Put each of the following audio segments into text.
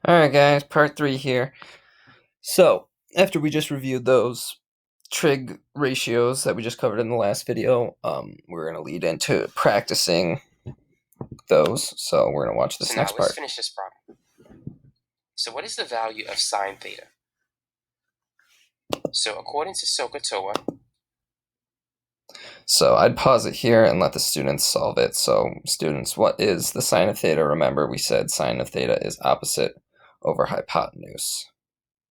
Alright guys, part 3 here. So, after we just reviewed those trig ratios that we just covered in the last video, we're going to lead into practicing those. So we're going to watch this next part. Let's finish this problem. So what is the value of sine theta? So according to SOHCAHTOA, so I'd pause it here and let the students solve it. So students, what is the sine of theta? Remember we said sine of theta is opposite over hypotenuse.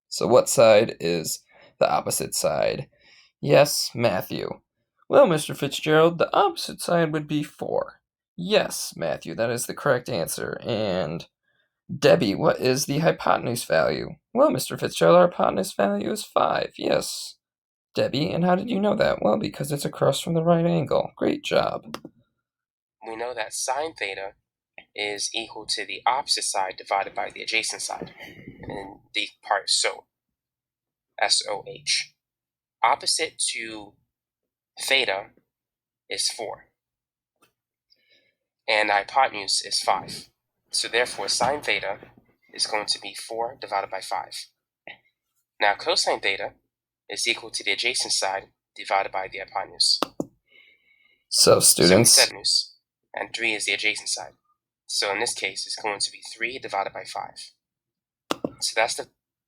So what side is the opposite side? Yes, Matthew. Well, Mr. Fitzgerald, the opposite side would be 4. Yes, Matthew, that is the correct answer. And Debbie, what is the hypotenuse value? Well, Mr. Fitzgerald, our hypotenuse value is 5. Yes, Debbie, and how did you know that? Well, because it's across from the right angle. Great job. We know that sine theta is equal to the opposite side divided by the adjacent side. And the part SOH. S-O-H. Opposite to theta is 4. And the hypotenuse is 5. So therefore, sine theta is going to be 4 divided by 5. Now, cosine theta is equal to the adjacent side divided by the hypotenuse. So students, so hypotenuse, and 3 is the adjacent side. So in this case, it's going to be 3 divided by 5. So that's the...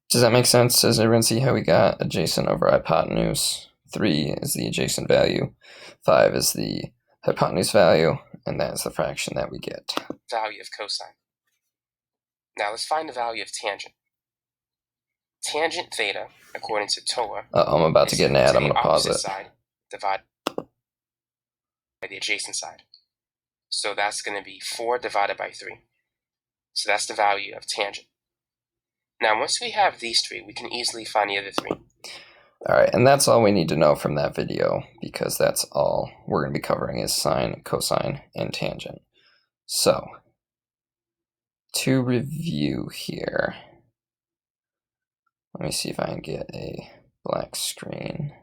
Does that make sense? Does everyone see how we got adjacent over hypotenuse? 3 is the adjacent value, 5 is the hypotenuse value, and that is the fraction that we get. Value of cosine. Now let's find the value of tangent. Tangent theta, according to TOA, I'm about to get an ad. I'm going to pause it. Side divided by the adjacent side. So that's going to be 4 divided by 3. So that's the value of tangent. Now, once we have these 3, we can easily find the other 3. All right, and that's all we need to know from that video, because that's all we're going to be covering is sine, cosine, and tangent. So, to review here, let me see if I can get a black screen.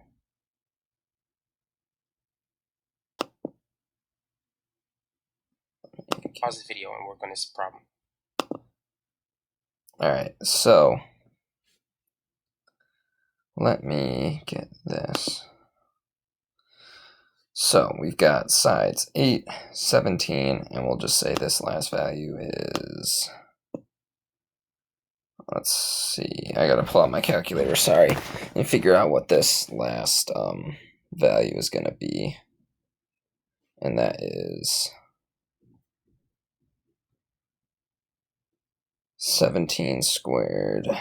Pause the video and work on this problem. All right, so let me get this. So we've got sides 8, 17, and we'll just say this last value is, let's see, I gotta pull out my calculator, sorry, and figure out what this last value is gonna be. And that is 17 squared. —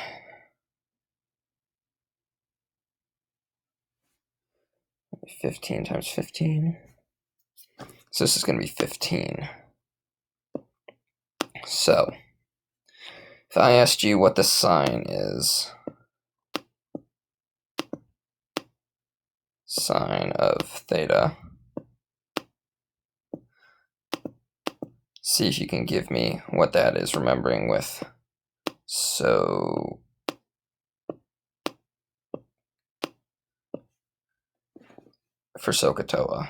15 times 15. So this is going to be 15. So, if I asked you what the sine is, sine of theta, see if you can give me what that is, remembering with for SOHCAHTOA.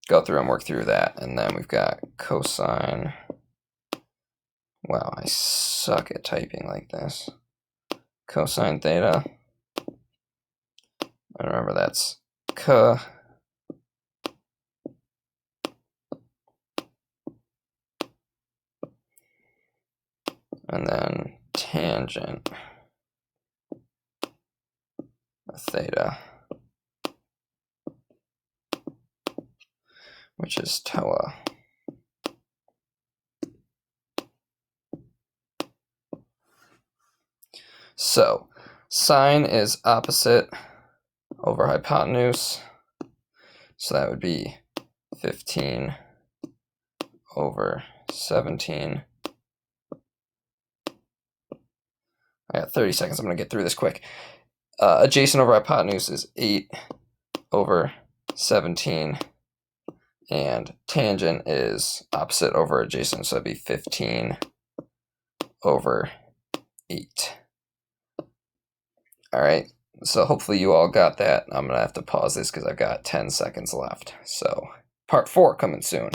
Go through and work through that, and then we've got cosine. Wow, I suck at typing like this. Cosine theta. And remember that's k. And then tangent of theta, which is TOA. So, sine is opposite over hypotenuse, so that would be 15 over 17. I got 30 seconds, I'm going to get through this quick. Adjacent over hypotenuse is 8 over 17. And tangent is opposite over adjacent, so it'd be 15 over 8. All right, so hopefully you all got that. I'm going to have to pause this because I've got 10 seconds left. So part 4 coming soon.